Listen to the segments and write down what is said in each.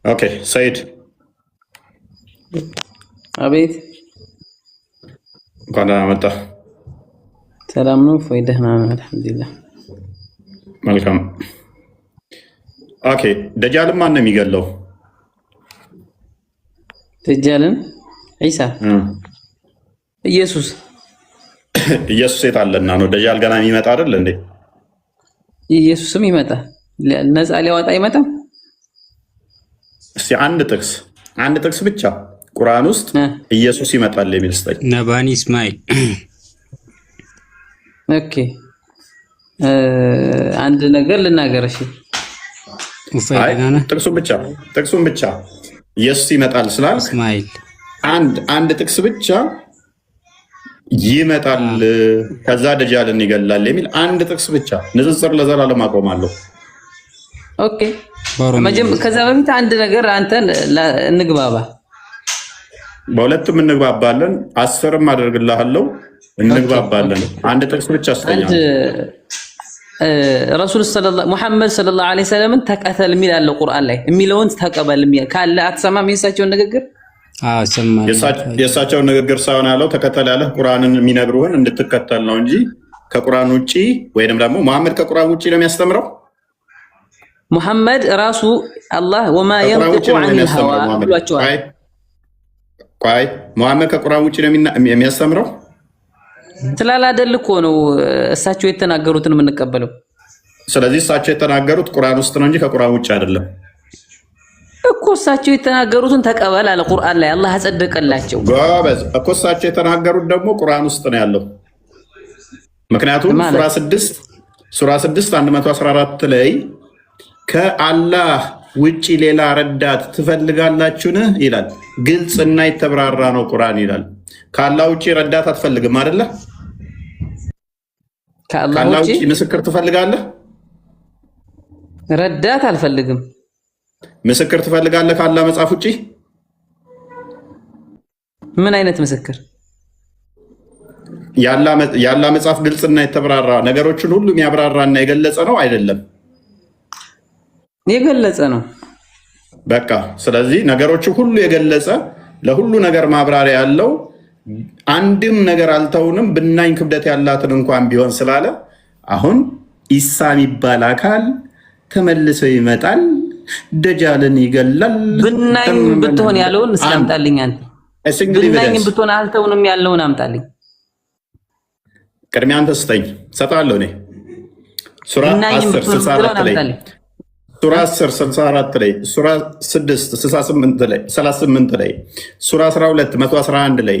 ኦኬ ሰይድ አቤት እንኳን ደህና መጣህ። ሰላም ነው? ፎይ ደህና ነው አልሐምዱሊላህ። መልካም። ኦኬ ደጃልን ማን ነው የሚገለው? ደጃልን ዒሳ ኢየሱስ ኢየሱስ የት አለና ነው? ደጃል ገና የሚመጣ አይደል እንዴ? ኢየሱስም ይመጣል። ነፃ ሊያወጣ አይመጣም? እስቲ አንድ ጥቅስ ብቻ ቁርአን ውስጥ ኢየሱስ ይመጣል የሚል ስጠኝ። ነባኒ እስማኤል። ኦኬ አንድ ነገር ልናገር። እሺ ጥቅሱን ብቻ ኢየሱስ ይመጣል ስላል እስማኤል አንድ ጥቅስ ብቻ ይመጣል ከዛ ደጃልን ይገላል የሚል አንድ ጥቅስ ብቻ ንጽጽር ለዘላለም አቆማለሁ። ኦኬ ከዛ በፊት አንድ ነገር አንተ እንግባባ። በሁለቱም እንግባባለን። 10ም አደርግልሃለሁ እንግባባለን። አንድ ጥቅስ ብቻ አስተኛ። ረሱል ሙሐመድ ሰለላሁ ዐለይሂ ወሰለም ተቀተል የሚል አለ ቁርአን ላይ የሚለውን ተቀበል ካለ አትሰማም? የእሳቸውን ንግግር የእሳቸውን ንግግር ሳይሆን ያለው ተከተል ያለህ ቁርአንን የሚነግሩህን እንድትከተል ነው እንጂ ከቁርአን ውጪ ወይንም ደግሞ መሐመድ ከቁርአን ውጪ ነው የሚያስተምረው። ሙሐመድ ራሱ አላህ ወማ የንጢቁ ዐኒል ሀዋ ብሏቸዋል። ቆይ ሙሐመድ ከቁርአን ውጪ ነው የሚያስተምረው ስላላደል እኮ ነው እሳቸው የተናገሩትን የምንቀበለው። ስለዚህ እሳቸው የተናገሩት ቁርአን ውስጥ ነው እንጂ ከቁርአን ውጪ አይደለም እኮ። እሳቸው የተናገሩትን ተቀበል አለ ቁርአን ላይ አላህ አጸደቀላቸው። ጎበዝ እኮ እሳቸው የተናገሩት ደግሞ ቁርአን ውስጥ ነው ያለው። ምክንያቱም ሱራ 6 114 ላይ ከአላህ ውጪ ሌላ ረዳት ትፈልጋላችሁን ይላል። ግልጽና የተብራራ ነው ቁርአን ይላል። ከአላህ ውጪ ረዳት አትፈልግም አይደለ? ከአላህ ውጪ ምስክር ትፈልጋለህ? ረዳት አልፈልግም። ምስክር ትፈልጋለህ? ከአላህ መጽሐፍ ውጪ ምን አይነት ምስክር? ያላ መጽሐፍ ግልጽና የተብራራ ነገሮችን ሁሉ የሚያብራራና የገለጸ ነው አይደለም? የገለጸ ነው። በቃ ስለዚህ ነገሮችን ሁሉ የገለጸ ለሁሉ ነገር ማብራሪያ ያለው አንድም ነገር አልተውንም ብናኝ ክብደት ያላትን እንኳን ቢሆን ስላለ አሁን ኢሳ የሚባል አካል ተመልሶ ይመጣል፣ ደጃልን ይገላል። ብናኝ ብትሆን ያለውን እስላምጣልኝ። አንተ ብናኝ ብትሆን አልተውንም ያለውን አምጣልኝ። ቅድሚያ አንተ ስጠኝ፣ ሰጣለሁ እኔ ሱራ 10 64 ላይ ሱራ 10 64 ላይ ሱራ 6 68 ላይ 38 ላይ ሱራ 12 111 ላይ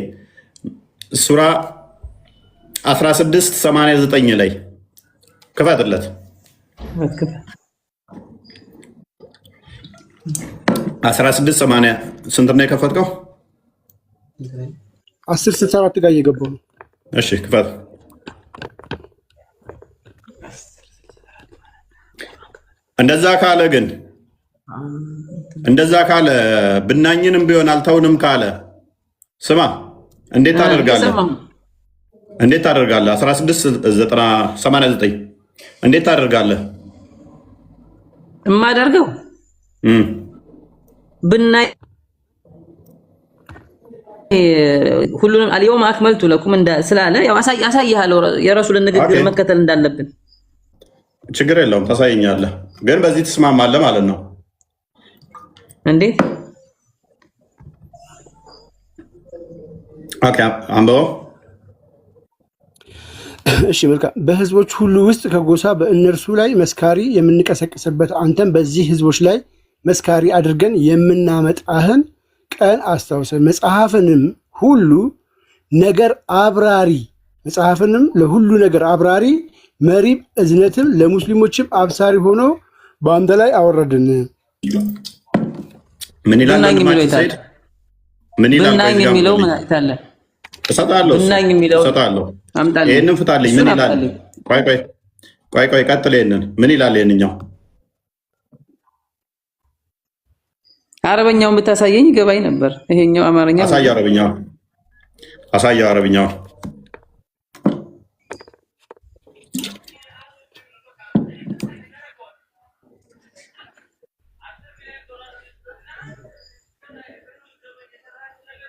ሱራ 16 89 ላይ ክፈትለት። 16 80 ስንት ነው የከፈትከው? 10 64 ጋር እየገባሁ ነው። እሺ ክፈት። እንደዛ ካለ ብናኝንም ቢሆን አልተውንም ካለ ስማ፣ እንዴት ታደርጋለህ? 1689 እንዴት ታደርጋለህ? የማደርገው ብናኝ ሁሉንም አልየውም አክመልቱ ለኩም ስላለ ያው አሳይሃለሁ የረሱልን ንግግር መከተል እንዳለብን። ችግር የለውም ታሳየኛለህ። ግን በዚህ ትስማማለህ ማለት ነው? እንዴት? ኦኬ አንበው። እሺ መልካም። በህዝቦች ሁሉ ውስጥ ከጎሳ በእነርሱ ላይ መስካሪ የምንቀሰቅስበት አንተም በዚህ ህዝቦች ላይ መስካሪ አድርገን የምናመጣህን ቀን አስታውሰ። መጽሐፍንም ለሁሉ ነገር አብራሪ መሪም እዝነትም ለሙስሊሞችም አብሳሪ ሆኖ በአንተ ላይ አወረድን። ምን ይላል? ብናኝ የሚለው ምን አይታለ? እሰጣለሁ። ይሄንን ፍታልኝ። ምን ይላል? ቆይ ቀጥል። ይሄንን ምን ይላል? ይሄንኛው አረበኛውን ብታሳየኝ ገባኝ ነበር። ይሄኛው አማርኛ አሳየው። አረበኛው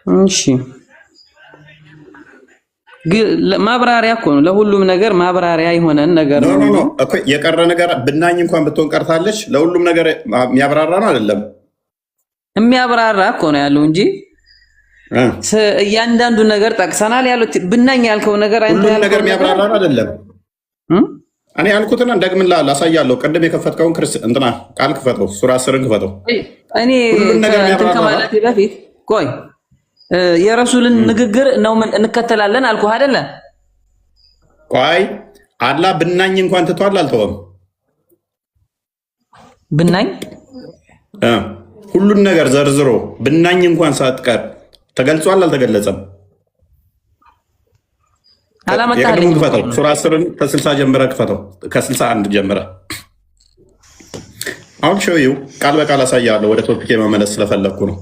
እሺ ማብራሪያ እኮ ነው ለሁሉም ነገር ማብራሪያ የሆነን ነገር ነው እኮ። የቀረ ነገር ብናኝ እንኳን ብትሆን ቀርታለች። ለሁሉም ነገር የሚያብራራ ነው አይደለም? የሚያብራራ እኮ ነው ያለው እንጂ እያንዳንዱ ነገር ጠቅሰናል። ያሉት ብናኝ ያልከው ነገር ሁሉም ነገር የሚያብራራ ነው አይደለም? እኔ ያልኩትን እንደግምልሃለሁ፣ አሳያለሁ። ቅድም የከፈትከውን እንትና ቃል ክፈተው፣ ሱራ 10ን ክፈተው። እኔ እንትን ከማለቴ በፊት ቆይ የረሱልን ንግግር ነው እንከተላለን አልኩህ አይደለ? ቆይ አላህ ብናኝ እንኳን ትቷል አልተወም? ብናኝ ሁሉን ነገር ዘርዝሮ ብናኝ እንኳን ሳትቀር ተገልጿል አልተገለጸም? አላመጣልኝ። ክፈተው፣ ሱራ 10ን ከ60 ጀምረህ ክፈተው፣ ከ61 ጀምረህ። አሁን ሾው ቃል በቃል አሳያለሁ። ወደ ቶፒክ መመለስ ስለፈለኩ ነው።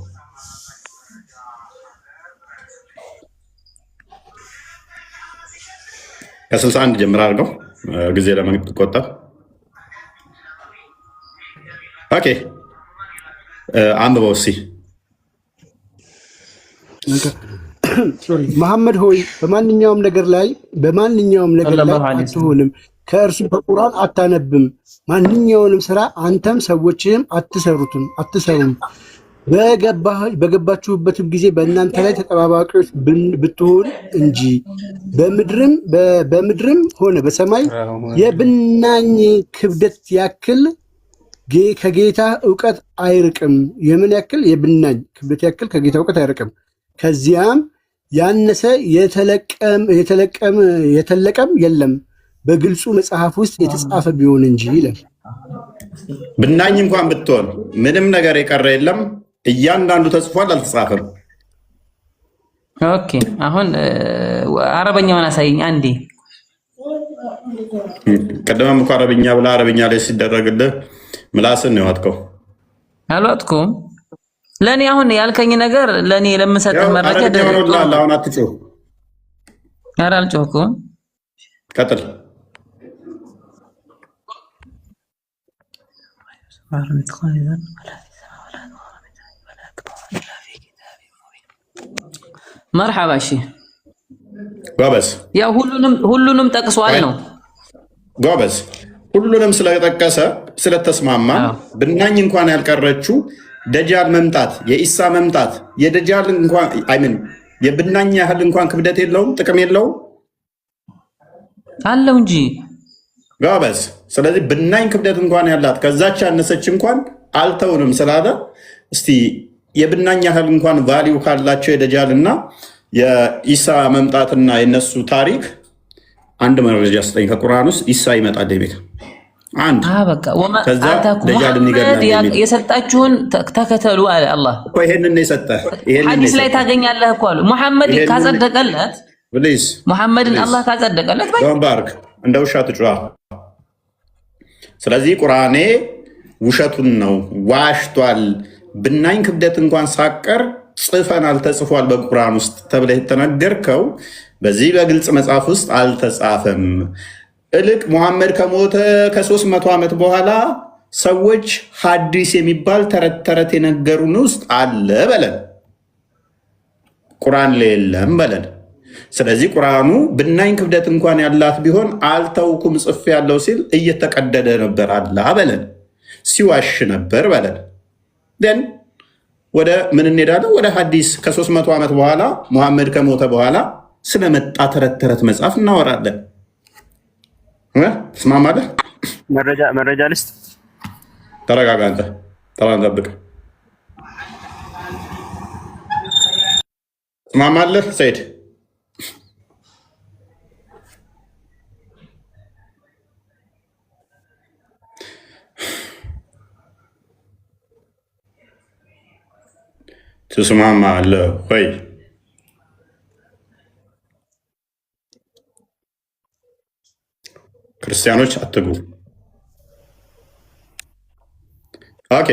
ከ61 ጀምረህ አድርገው ጊዜ ለመቆጠብ። ኦኬ አንብበው እስኪ። መሐመድ ሆይ በማንኛውም ነገር ላይ አትሆንም፣ ከእርሱ በቁርአን አታነብም፣ ማንኛውንም ስራ አንተም ሰዎችህም አትሰሩም። በገባችሁበትም ጊዜ በእናንተ ላይ ተጠባባቂዎች ብትሆን እንጂ በምድርም ሆነ በሰማይ የብናኝ ክብደት ያክል ከጌታ እውቀት አይርቅም። የምን ያክል? የብናኝ ክብደት ያክል ከጌታ እውቀት አይርቅም። ከዚያም ያነሰ የተለቀም የለም በግልጹ መጽሐፍ ውስጥ የተጻፈ ቢሆን እንጂ ይላል። ብናኝ እንኳን ብትሆን ምንም ነገር የቀረ የለም። እያንዳንዱ ተጽፏል፣ አልተጻፈም። ኦኬ አሁን አረበኛውን አሳይኝ አንዴ። ቀደም እኮ አረበኛ ብላ አረበኛ ላይ ሲደረግልህ ምላስን ነው ያዋጥከው። አልዋጥኩም። ለኔ አሁን ያልከኝ ነገር ለኔ ለምሰጥህ መረጃ ደረጃ አሁን አትጮህ። ኧረ አልጮህኩም። ቀጥል። መርሐባ። እሺ ጎበዝ። ያው ሁሉንም ጠቅሷል ነው ጎበዝ። ሁሉንም ስለጠቀሰ ስለተስማማ ብናኝ እንኳን ያልቀረችው ደጃል መምጣት፣ የኢሳ መምጣት የደጃል እንኳን አይምን የብናኝ ያህል እንኳን ክብደት የለውም፣ ጥቅም የለውም አለው እንጂ ጎበዝ። ስለዚህ ብናኝ ክብደት እንኳን ያላት ከዛች ያነሰች እንኳን አልተውንም ስላለ እስቲ የብናኝ ያህል እንኳን ቫሊዩ ካላቸው የደጃል እና የኢሳ መምጣትና የነሱ ታሪክ አንድ መረጃ ስጠኝ። ከቁርአን ውስጥ ኢሳ ይመጣል ቤት አንድ በቃ መሐመድ የሰጣችሁን ተከተሉ አለ አላህ እኮ። ይሄንን የሰጠህ ሐዲስ ላይ ታገኛለህ እኮ አሉ። መሐመድ ካጸደቀለት ፕሊዝ፣ መሐመድን አላህ ካጸደቀለት ባርክ እንደ ውሻ ትጮህ። ስለዚህ ቁርአኔ ውሸቱን ነው፣ ዋሽቷል። ብናኝ ክብደት እንኳን ሳቀር ጽፈናል፣ ተጽፏል በቁርአን ውስጥ ተብለህ የተነገርከው በዚህ በግልጽ መጽሐፍ ውስጥ አልተጻፈም። እልቅ ሙሐመድ ከሞተ ከ300 ዓመት በኋላ ሰዎች ሐዲስ የሚባል ተረት ተረት የነገሩን ውስጥ አለ በለን፣ ቁርአን ላይ የለም በለን። ስለዚህ ቁርአኑ ብናኝ ክብደት እንኳን ያላት ቢሆን አልተውኩም ጽፍ ያለው ሲል እየተቀደደ ነበር አላህ በለን፣ ሲዋሽ ነበር በለን። ደን ወደ ምን እንሄዳለን? ወደ ሐዲስ ከ300 ዓመት በኋላ ሙሐመድ ከሞተ በኋላ ስለመጣ ተረት ተረት መጽሐፍ እናወራለን። ትስማማለህ? መረጃ ልስጥ። ተረጋጋ አንተ፣ ተራን ጠብቅ። ትስማማለህ ሰይድ? ትስማማለህ ወይ? ክርስቲያኖች አትግቡ። ኦኬ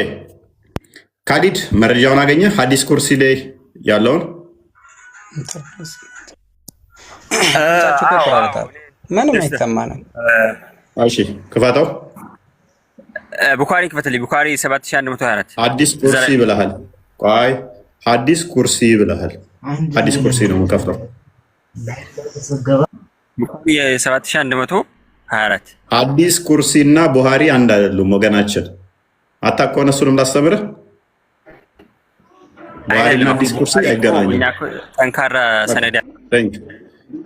ካዲድ መረጃውን አገኘ። ሐዲስ ኩርሲ ላይ ያለውን ምንም አይተማ ነው። እሺ ክፈተው። ቡኻሪ ክፈትልኝ። ቡኻሪ 7124 ሐዲስ ኩርሲ ብለሃል። ቆይ ሐዲስ ኩርሲ ብለሃል። አዲስ ኩርሲ ነው የምከፍተው። የ7124 አዲስ ኩርሲ እና ቡሃሪ አንድ አይደሉም ወገናችን። አታውቀው እሱንም ላስተምርህ። ቡሃሪ እና አዲስ ኩርሲ አይገናኙም። ጠንካራ ሰነድ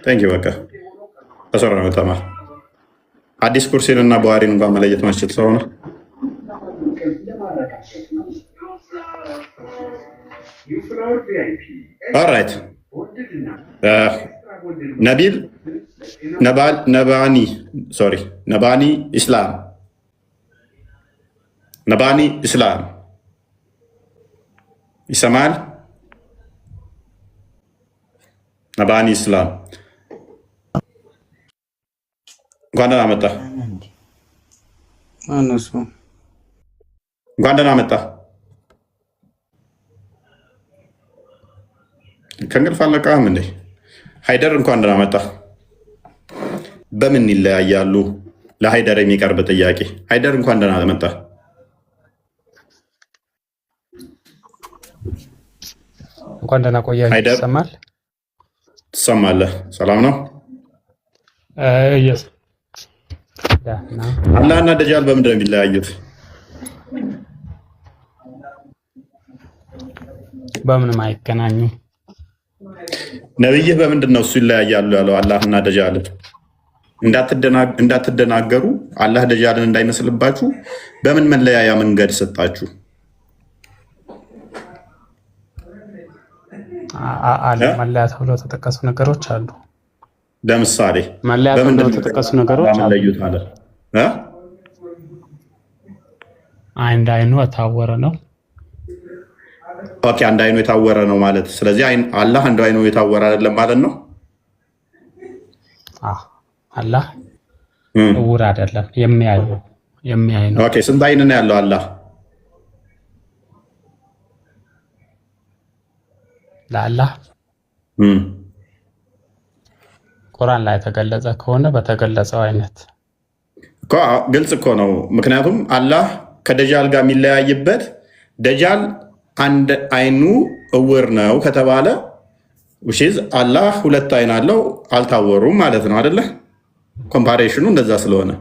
ታንኪ በቃ ተሰራ ነው ተማር። አዲስ ኩርሲን እና ቡሃሪን እንኳን መለየት ማችል ሰው ነው። ኦልራይት ነባኒ ኢስላም ይሰማል። ነባኒ ኢስላም እንኳን ደህና መጣ። እንኳን ደህና መጣ። ከእንቅልፍ አልነቃህም እንዴ? ሃይደር እንኳን ደህና መጣ። በምን ይለያያሉ? ለሃይደር የሚቀርብ ጥያቄ። ሃይደር እንኳን ደህና መጣ። እንኳን ደህና ቆያ። ይሰማል? ትሰማለህ? ሰላም ነው? እየስ አላህና ደጃል በምንድን ነው የሚለያዩት? በምንም አይገናኙም። ነብይህ በምንድን ነው እሱ ይለያያሉ ያለው? አላህና ደጃል እንዳትደናገሩ፣ አላህ ደጃልን እንዳይመስልባችሁ በምን መለያያ መንገድ ሰጣችሁ? መለያ ተብለው የተጠቀሱ ነገሮች አሉ። ለምሳሌ መለያ ተብለው የተጠቀሱ ነገሮች አሉ። አንድ አይኑ የታወረ ነው። ኦኬ፣ አንድ አይኑ የታወረ ነው ማለት ስለዚህ አላህ አንድ አይኑ የታወረ አይደለም ማለት ነው። አላህ እውር አይደለም፣ የሚያይ ነው። ኦኬ፣ ስንት አይን ነው ያለው አላህ? ለአላህ ቁርአን ላይ የተገለጸ ከሆነ በተገለጸው አይነት ግልጽ እኮ ነው። ምክንያቱም አላህ ከደጃል ጋር የሚለያይበት ደጃል አንድ አይኑ እውር ነው ከተባለ ውሽዝ አላህ ሁለት አይን አለው አልታወሩም ማለት ነው አይደለ? ኮምፓሬሽኑ እንደዛ ስለሆነ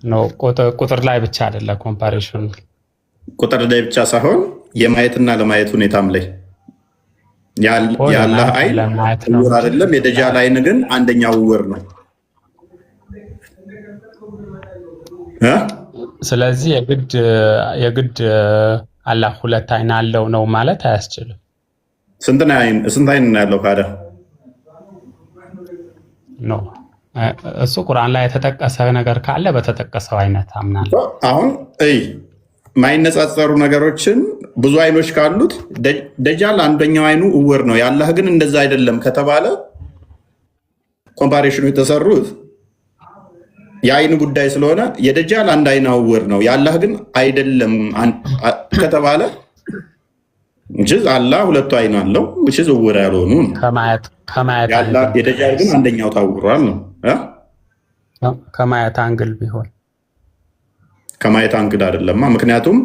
ነው። ቁጥር ላይ ብቻ አይደለ ኮምፓሬሽኑ፣ ቁጥር ላይ ብቻ ሳይሆን የማየትና ለማየት ሁኔታም ላይ የአላህ አይን እውር አይደለም። የደጃል አይን ግን አንደኛው እውር ነው። ስለዚህ የግድ አላህ ሁለት አይን አለው ነው ማለት አያስችልም። ስንት አይን ነው ያለው ካደ? ኖ እሱ ቁርአን ላይ የተጠቀሰ ነገር ካለ በተጠቀሰው አይነት አምናለሁ። አሁን ማይነጻጸሩ ነገሮችን ብዙ አይኖች ካሉት ደጃል አንደኛው አይኑ እውር ነው፣ የአላህ ግን እንደዛ አይደለም ከተባለ ኮምፓሬሽኑ የተሰሩት የአይን ጉዳይ ስለሆነ የደጃል አንድ አይን እውር ነው፣ የአላህ ግን አይደለም ከተባለ አላህ ሁለቱ አይን አለው እውር ያልሆኑ የደጃል ግን አንደኛው ታውሯል ነው። ከማየት አንግል ቢሆን ከማየት አንግል አይደለማ። ምክንያቱም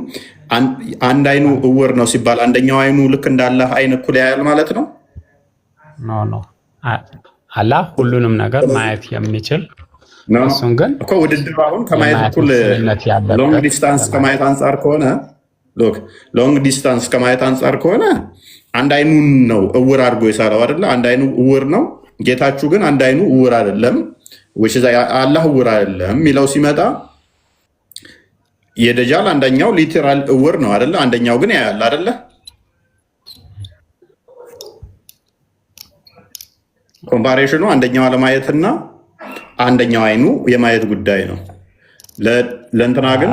አንድ አይኑ እውር ነው ሲባል አንደኛው አይኑ ልክ እንዳላህ አይን እኩል ያያል ማለት ነው። ኖ አላህ ሁሉንም ነገር ማየት የሚችል እሱን ግን እኮ ውድድር አሁን ከማየት እኩል ሎንግ ዲስታንስ ከማየት አንጻር ከሆነ ሎንግ ዲስታንስ ከማየት አንጻር ከሆነ አንድ አይኑን ነው እውር አድርጎ የሳለው አይደለ? አንድ አይኑ እውር ነው። ጌታችሁ ግን አንድ አይኑ እውር አይደለም፣ አላህ እውር አይደለም የሚለው ሲመጣ የደጃል አንደኛው ሊተራል እውር ነው አይደለ? አንደኛው ግን ያያል አይደለ? ኮምፓሬሽኑ አንደኛው አለማየትና አንደኛው አይኑ የማየት ጉዳይ ነው። ለእንትና ግን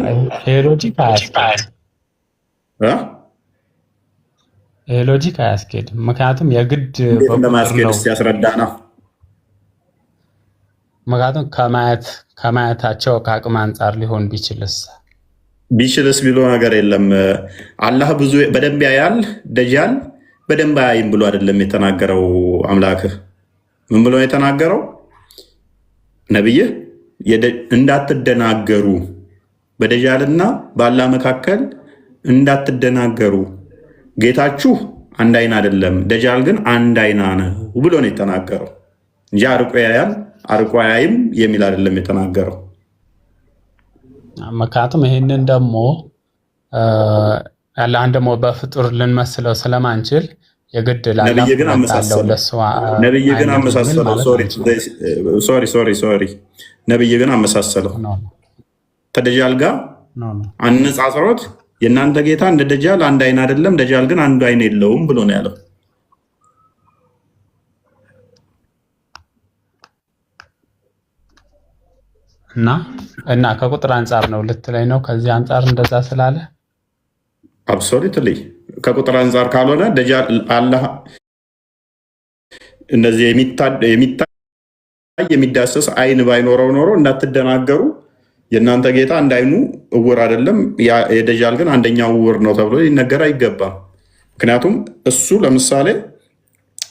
ሎጂክ አያስኬድም። ምክንያቱም የግድ ለማስኬድ ያስረዳ ነው። ምክንያቱም ከማየታቸው ከአቅም አንጻር ሊሆን ቢችልስ ብሎ ነገር የለም። አላህ ብዙ በደንብ ያያል፣ ደጃል በደንብ አያይም ብሎ አይደለም የተናገረው። አምላክህ ምን ብሎ የተናገረው? ነብይህ እንዳትደናገሩ፣ በደጃልና በአላህ መካከል እንዳትደናገሩ፣ ጌታችሁ አንድ አይን አይደለም፣ ደጃል ግን አንድ አይና ነው ብሎ ነው የተናገረው እንጂ አርቆ ያያል አርቆ ያይም የሚል አይደለም የተናገረው። ምክንያቱም ይሄንን ደግሞ አላህን ደግሞ በፍጡር ልንመስለው ስለማንችል የግድ ነብይ ግን አመሳሰለው። ሶሪ ነብይ ግን አመሳሰለው ከደጃል ጋር አነጻጽሮት የእናንተ ጌታ እንደ ደጃል አንድ አይን አይደለም፣ ደጃል ግን አንድ አይን የለውም ብሎ ነው ያለው። እና ከቁጥር አንጻር ነው ልትለኝ ነው? ከዚህ አንጻር እንደዛ ስላለ አብሶሉትሊ ከቁጥር አንጻር ካልሆነ ደጃል አላህ እንደዚህ የሚታይ የሚዳሰስ አይን ባይኖረው ኖሮ እንዳትደናገሩ የእናንተ ጌታ አንድ አይኑ እውር አይደለም፣ የደጃል ግን አንደኛው እውር ነው ተብሎ ሊነገር አይገባም። ምክንያቱም እሱ ለምሳሌ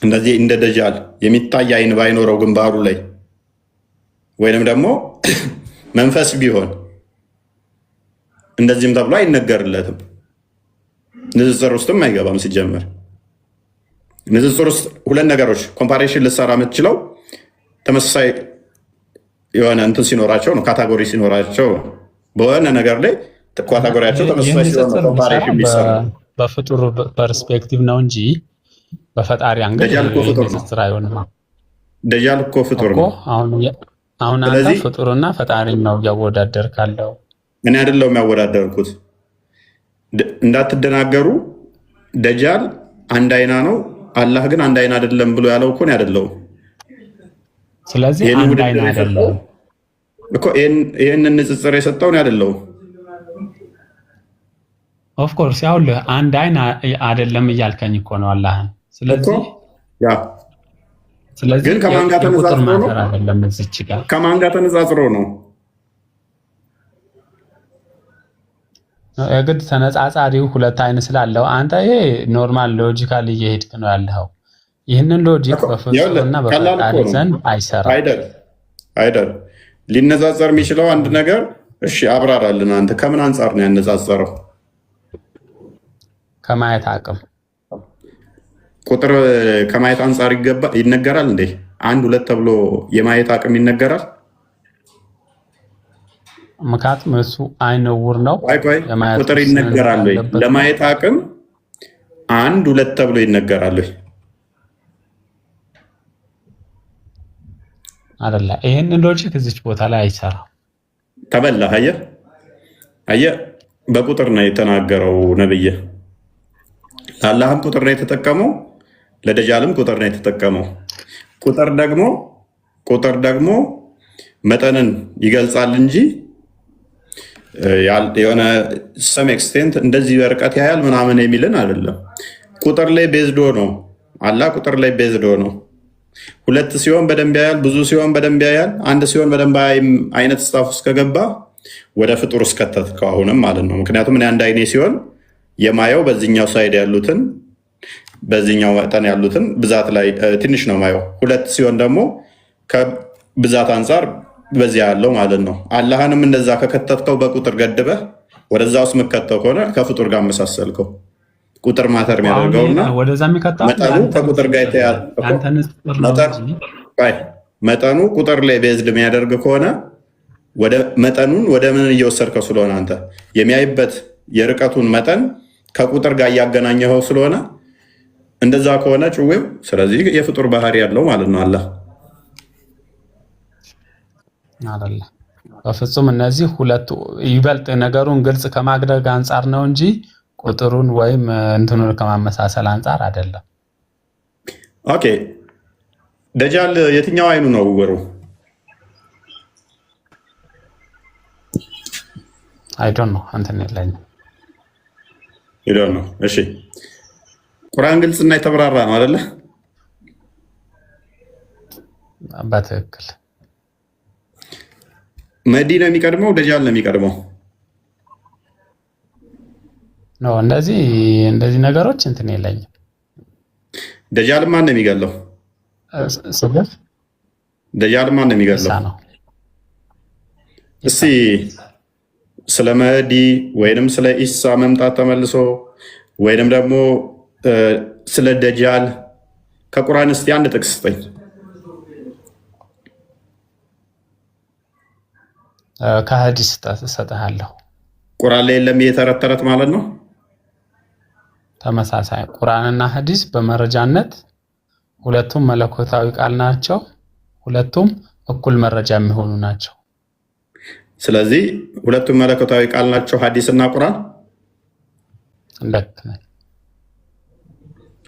እንደዚህ እንደ ደጃል የሚታይ አይን ባይኖረው ግንባሩ ላይ ወይንም ደግሞ መንፈስ ቢሆን እንደዚህም ተብሎ አይነገርለትም። ንጽጽር ውስጥም አይገባም። ሲጀመር ንጽጽር ውስጥ ሁለት ነገሮች ኮምፓሬሽን ልሰራ የምትችለው ተመሳሳይ የሆነ እንትን ሲኖራቸው ነው፣ ካታጎሪ ሲኖራቸው በሆነ ነገር ላይ ካታጎሪያቸው ተመሳሳይ ሲሆን ኮምፓሬሽን ቢሰራ በፍጡር ፐርስፔክቲቭ ነው እንጂ በፈጣሪ አንገል ንጽጽር አይሆንም። ደጃል እኮ ፍጡር ነው። አሁን አንተ ፍጡርና ፈጣሪ ነው እያወዳደር ካለው። እኔ አይደለሁም ያወዳደርኩት። እንዳትደናገሩ ደጃል አንድ አይና ነው፣ አላህ ግን አንድ አይና አይደለም ብሎ ያለው እኮ ነው አይደለም። ስለዚህ አንድ አይና አይደለም እኮ ይሄንን ንጽጽር የሰጠው ነው አይደለም። ኦፍ ኮርስ ያውልህ አንድ አይና አይደለም እያልከኝ እኮ ነው አላህን። ስለዚህ ግን ከማን ጋር ተነጻጽሮ ነው? ከማን ጋር ተነጻጽሮ ነው? የግድ ተነጻጻሪው ሁለት አይን ስላለው አንተ ይሄ ኖርማል ሎጂካሊ እየሄድክ ነው ያለው። ይህንን ሎጂክ በፍጹምና በፈጣሪ ዘንድ አይሰራም። አይደል ሊነጻጸር የሚችለው አንድ ነገር እሺ፣ አብራራልን። አንተ ከምን አንጻር ነው ያነጻጸረው? ከማየት አቅም ቁጥር ከማየት አንጻር ይነገራል እንዴ? አንድ ሁለት ተብሎ የማየት አቅም ይነገራል? ምክንያቱም እሱ አይነ ዕውር ነው። ቁጥር ይነገራል ወይ? ለማየት አቅም አንድ ሁለት ተብሎ ይነገራል ወይ? አይደለ? ይሄንን ሎጂክ እዚች ቦታ ላይ አይሰራም። ተበላ። አየህ፣ በቁጥር ነው የተናገረው ነብይ። ለአላህም ቁጥር ነው የተጠቀመው፣ ለደጃልም ቁጥር ነው የተጠቀመው። ቁጥር ደግሞ መጠንን ይገልጻል እንጂ የሆነ ሰም ኤክስቴንት እንደዚህ በርቀት ያያል ምናምን የሚልን አይደለም። ቁጥር ላይ ቤዝዶ ነው። አላህ ቁጥር ላይ ቤዝዶ ነው። ሁለት ሲሆን በደንብ ያያል፣ ብዙ ሲሆን በደንብ ያያል፣ አንድ ሲሆን በደንብ አይነት ስታፍ ውስጥ ከገባ ወደ ፍጡር ውስጥ ከተትከው አሁንም ማለት ነው። ምክንያቱም እኔ አንድ አይኔ ሲሆን የማየው በዚህኛው ሳይድ ያሉትን በዚህኛው መጠን ያሉትን ብዛት ላይ ትንሽ ነው ማየው። ሁለት ሲሆን ደግሞ ከብዛት አንጻር በዚያ ያለው ማለት ነው። አላህንም እንደዛ ከከተትከው በቁጥር ገድበህ ወደዛ ውስጥ የምከተው ከሆነ ከፍጡር ጋር መሳሰልከው። ቁጥር ማተር የሚያደርገውና መጠኑ ከቁጥር ጋር የተያዘ መጠኑ ቁጥር ላይ ቤዝድ የሚያደርግ ከሆነ ወደ መጠኑን ወደ ምን እየወሰድከው ስለሆነ አንተ የሚያይበት የርቀቱን መጠን ከቁጥር ጋር እያገናኘኸው ስለሆነ እንደዛ ከሆነ ጭዌው ስለዚህ የፍጡር ባህሪ ያለው ማለት ነው። አላህ አይደለ? በፍጹም እነዚህ ሁለቱ ይበልጥ ነገሩን ግልጽ ከማድረግ አንጻር ነው እንጂ ቁጥሩን ወይም እንትኑን ከማመሳሰል አንጻር አይደለም። ኦኬ፣ ደጃል የትኛው አይኑ ነው ዕውሩ? አይ ዶንት ኖ አንተን የለኝም። ነው። እሺ፣ ቁርአን ግልጽና የተብራራ ነው አይደለ? በትክክል መዲ ነው የሚቀድመው ደጃል ነው የሚቀድመው? ነው እንደዚህ ነገሮች እንትን የለኝም። ደጃል ማን ነው የሚገለው? ደጃል ማን ነው የሚገለው? እስቲ ስለ መህዲ ወይንም ስለ ኢሳ መምጣት ተመልሶ ወይንም ደግሞ ስለ ደጃል ከቁርአን እስቲ አንድ ጥቅስ ስጠኝ። ከሐዲስ እሰጥሃለሁ። ቁርአን ላይ የለም የተረት ተረት ማለት ነው። ተመሳሳይ ቁርአንና ሐዲስ በመረጃነት ሁለቱም መለኮታዊ ቃል ናቸው። ሁለቱም እኩል መረጃ የሚሆኑ ናቸው። ስለዚህ ሁለቱም መለኮታዊ ቃል ናቸው ሐዲስና ቁርአን።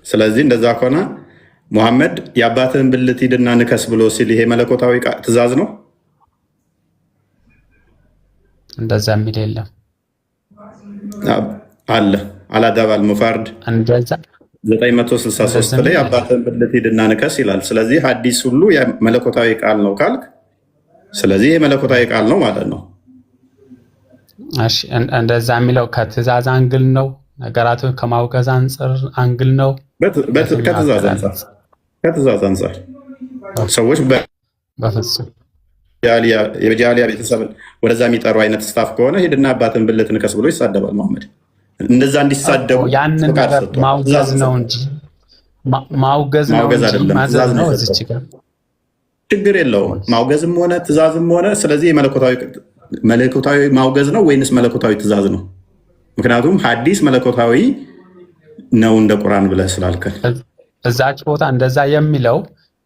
ስለዚህ እንደዛ ከሆነ ሙሐመድ የአባትህን ብልት ሂድና ንከስ ብሎ ሲል ይሄ መለኮታዊ ትእዛዝ ነው? እንደዛ የሚል የለም አለ። አላዳባል ሙፋርድ 963 ላይ አባትህን ብልት ሂድና ንከስ ይላል። ስለዚህ ሐዲስ ሁሉ መለኮታዊ ቃል ነው ካልክ፣ ስለዚህ ይሄ መለኮታዊ ቃል ነው ማለት ነው። እሺ እንደዛ የሚለው ከትእዛዝ አንግል ነው፣ ነገራቱን ከማውገዝ አንግል ነው። ከትእዛዝ አንጻር ሰዎች በፍጹም የጃሊያ ቤተሰብን ወደዛ የሚጠሩ አይነት ስታፍ ከሆነ ሄድና አባትን ብልት ንከስ ብሎ ይሳደባል። መሐመድ እንደዛ እንዲሳደቡ ያንን ነገር ማውገዝ ነው እንጂ ማውገዝ አይደለም፣ ትእዛዝ ነው። እዚች ጋር ችግር የለውም ማውገዝም ሆነ ትእዛዝም ሆነ። ስለዚህ መለኮታዊ ማውገዝ ነው ወይንስ መለኮታዊ ትእዛዝ ነው? ምክንያቱም ሐዲስ መለኮታዊ ነው እንደ ቁርአን ብለህ ስላልከን እዛች ቦታ እንደዛ የሚለው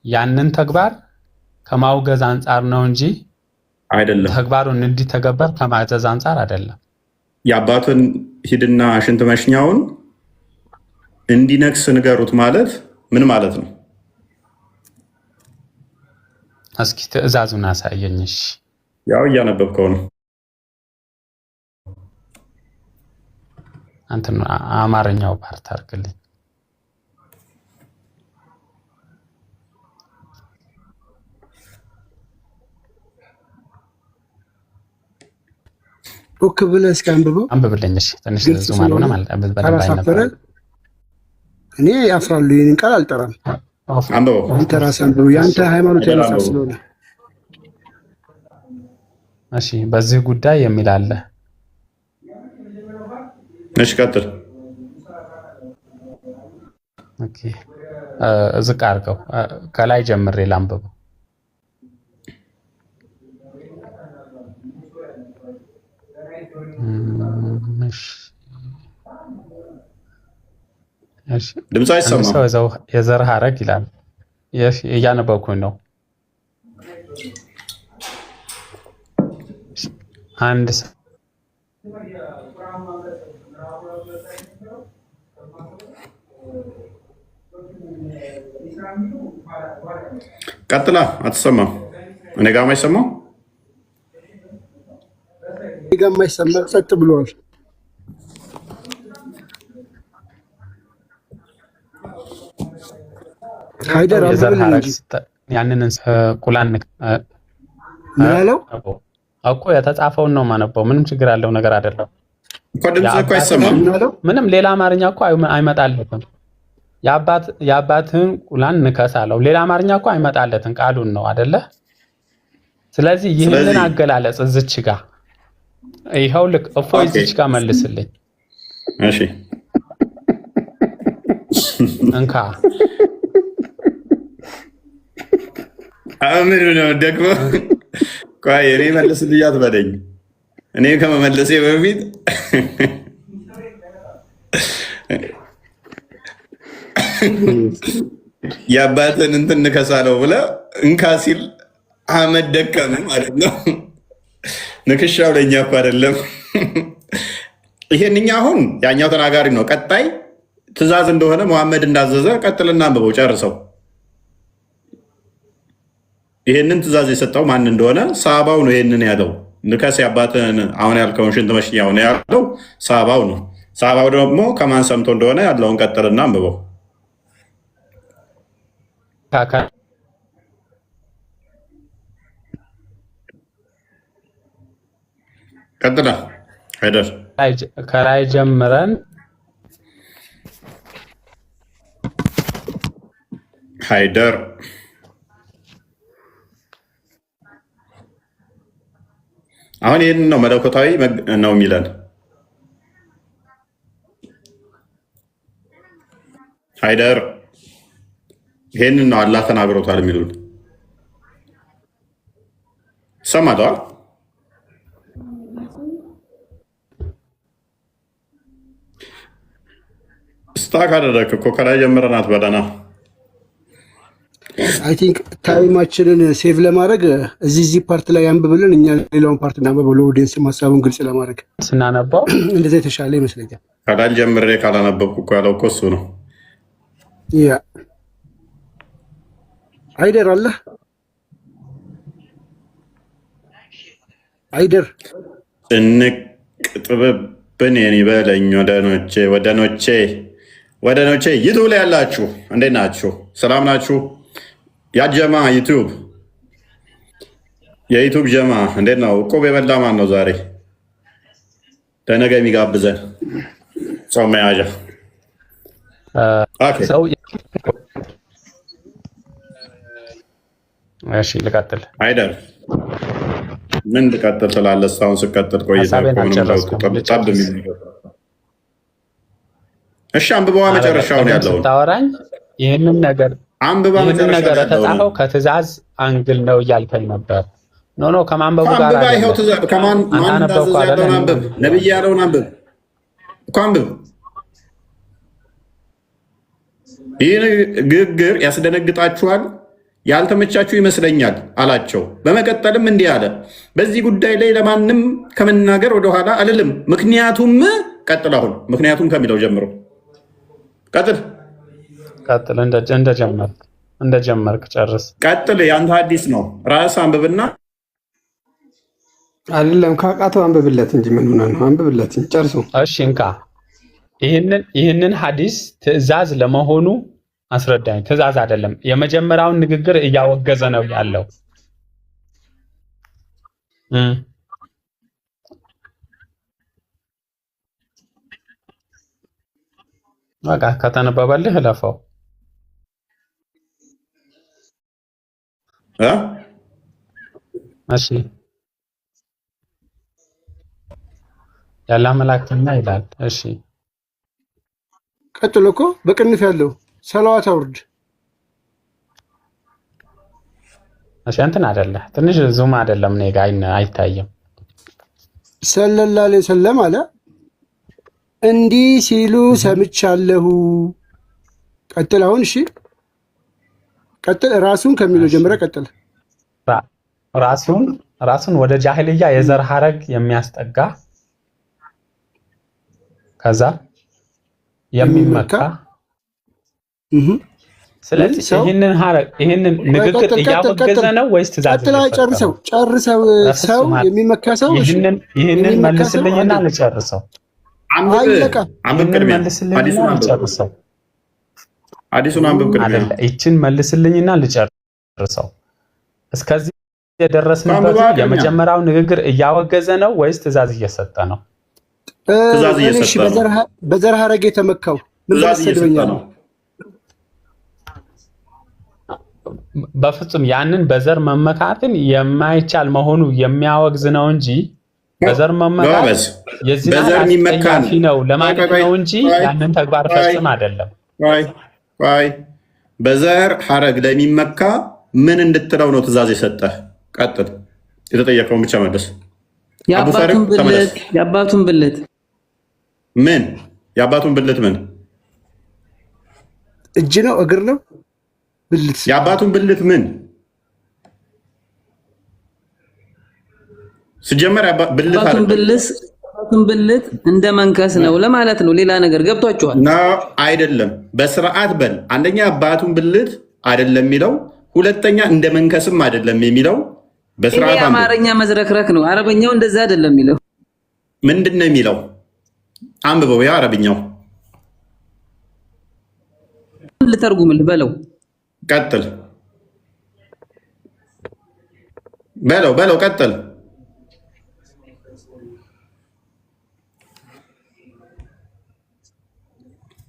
ያንን ተግባር ከማውገዝ አንጻር ነው እንጂ አይደለም። ተግባሩን እንዲተገበር ከማዘዝ አንጻር አይደለም። የአባቱን ሂድና ሽንት መሽኛውን እንዲነክስ ንገሩት ማለት ምን ማለት ነው? እስኪ ትዕዛዙን አሳየኝሽ። ያው እያነበብከው ነው። አንተ አማርኛው ፓርት አድርግልኝ። ኦክ ብለህ እስኪ አንብብልኝ። እሺ ትንሽ ዙም አልሆነ ማለት አላሳፈረ። እኔ ያፍራሉ ይሄን ቃል አልጠራም። አንብበው አንተ ራስህ አንብበው። ያንተ ሃይማኖት ያነሳል ስለሆነ። እሺ በዚህ ጉዳይ የሚል አለ። እሺ ቀጥል። ኦኬ ዝቅ አድርገው ከላይ ጀምሬ ላንብበው። ድምፅ አይሰማም። የዘር ሐረግ ይላል። እያነበብኩኝ ነው። አንድ ቀጥላ አትሰማም። እኔ ጋር የማይሰማው ጸጥ ብሏል። ሃይደር ያንን ቁላን ምናለው እኮ የተጻፈውን ነው ማነበው። ምንም ችግር ያለው ነገር አይደለም እኮ። ድምፅ እኮ አይሰማም። ምንም ሌላ አማርኛ እኮ አይመጣለትም። የአባትህን ቁላን ንከስ አለው። ሌላ አማርኛ እኮ አይመጣለትም። ቃሉን ነው አይደለ? ስለዚህ ይህንን አገላለጽ እዚች ጋር ይኸው ልክ እፎይ እዚች ጋር መልስልኝ። እሺ እንካ አምን ነው ደግሞ ቆይ እኔ መልስልኝ አትበለኝ። እኔ ከመመለሴ በፊት የአባትን እንትን ንከሳለው ብለህ እንካ ሲል አህመድ ደከመ ማለት ነው። ንክሻው ለእኛ እኮ አይደለም። ይሄንኛ አሁን ያኛው ተናጋሪ ነው። ቀጣይ ትእዛዝ እንደሆነ መሐመድ እንዳዘዘ ቀጥልና አንብበው ጨርሰው። ይሄንን ትእዛዝ የሰጠው ማን እንደሆነ ሰሃባው ነው። ይሄንን ያለው ንከስ የአባትን አሁን ያልከውን ሽንት መሽኛው ነው ያለው ሰሃባው ነው። ሰሃባው ደግሞ ከማን ሰምቶ እንደሆነ ያለውን ቀጥልና አንብበው። ቀጥላ ሃይደር ከላይ ጀምረን ሃይደር አሁን ይህን ነው መለኮታዊ ነው የሚለን። ሃይደር ይሄንን ነው አላህ ተናግሮታል የሚሉን ሰማቷል። ስታክ አደረክ እኮ ከላይ ጀምረናት በደህና አይ ቲንክ ታይማችንን ሴቭ ለማድረግ እዚህ ፓርት ላይ አንብብልን፣ እኛ ሌላውን ፓርት እናንብበው ለኦዲየንስ ሀሳቡን ግልጽ ለማድረግ ስናነባው እንደዛ የተሻለ ይመስለኛል። ከላይ ጀምሬ ካላነበብኩ እኮ ያለው እኮ እሱ ነው። ያ አይደር አለ አይደር ጭንቅ ጥብብን የኔ በለኝ ወደኖቼ ዩቱብ ላይ ያላችሁ እንዴት ናችሁ? ሰላም ናችሁ? ያጀማ ዩቱብ የዩቱብ ጀማ እንዴት ነው? እቁብ የበላ ማን ነው ዛሬ ለነገ የሚጋብዘን ጾም መያዣ? እሺ ልቀጥል። አይደል ምን ልቀጥል ትላለህ? እስካሁን ስቀጥል ቆይታ ጠብ እሺ አንብበዋ መጨረሻውን ያለውን ታወራኝ። ይህንን ነገር የተጻፈው ከትእዛዝ አንግል ነው እያልከኝ ነበር። ኖ ከማንበቡ ጋር ነብይ ያለውን አንብብ እኮ አንብብ። ይህ ንግግር ያስደነግጣችኋል፣ ያልተመቻችሁ ይመስለኛል አላቸው። በመቀጠልም እንዲህ አለ፣ በዚህ ጉዳይ ላይ ለማንም ከመናገር ወደኋላ አልልም። ምክንያቱም ቀጥል። አሁን ምክንያቱም ከሚለው ጀምሮ ቀጥል። እንደጀመርክ ጨርስ። ቀጥል። የአንተ ሐዲስ ነው፣ ራስ አንብብና አይደለም ካቃተው አንብብለት እንጂ ምን ሆነ ነው? አንብብለት እንጂ ጨርሱ። እሺ እንካ ይህንን ሐዲስ ትእዛዝ ለመሆኑ አስረዳኝ። ትእዛዝ አይደለም። የመጀመሪያውን ንግግር እያወገዘ ነው ያለው። በቃ ከተነበበልህ እለፈው። እሺ ያለ መላእክተኛ ይላል። እሺ ቀጥሎ እኮ በቅንፍ ያለው ሰላዋት አውርድ። እሺ እንትን አይደለ ትንሽ ዙም አይደለም እኔ ጋር አይታይም። ሰለላሁ ዐለይሂ ወሰለም አለ እንዲህ ሲሉ ሰምቻለሁ። ቀጥል አሁን። እሺ ቀጥል። ራሱን ከሚለው ጀምረ ቀጥል። ራሱን ወደ ጃሂልያ የዘር ሐረግ የሚያስጠጋ ከዛ የሚመካ ስለዚህ ይህንን ንግግር እያወገዘ ነው ወይስ ትእዛዝ? ጨርሰው ሰው የሚመካ ሰው ይህንን መልስልኝና ልጨርሰው። አዲሱን አንብብ። ይችን መልስልኝና ልጨርሰው። እስከዚህ የደረስንበት የመጀመሪያው ንግግር እያወገዘ ነው ወይስ ትእዛዝ እየሰጠ ነው? በዘር ሐረግ የተመካው ምን? በፍጹም ያንን በዘር መመካትን የማይቻል መሆኑ የሚያወግዝ ነው እንጂ በዘር መመካት የዚህ አስጠያፊ ነው ለማለት ነው እንጂ ያንን ተግባር ፈጽም አይደለም። በዘር ሐረግ ለሚመካ ምን እንድትለው ነው ትእዛዝ የሰጠህ? ቀጥል። የተጠየቀውን ብቻ መልስ። የአባቱን ብልት ምን? የአባቱን ብልት ምን? እጅ ነው እግር ነው? ብልት። የአባቱን ብልት ምን? ሲጀመር የአባቱን ብልት እንደ መንከስ ነው ለማለት ነው። ሌላ ነገር ገብቷቸዋል? አይደለም። በስርዓት በል። አንደኛ የአባቱን ብልት አይደለም የሚለው፣ ሁለተኛ እንደ መንከስም አይደለም የሚለው። በስርዓት አማርኛ መዝረክረክ ነው። አረበኛው እንደዛ አይደለም የሚለው። ምንድን ነው የሚለው? አንብበው። ያ አረብኛው ልተርጉምልህ በለው። ቀጥል። በለው ቀጥል።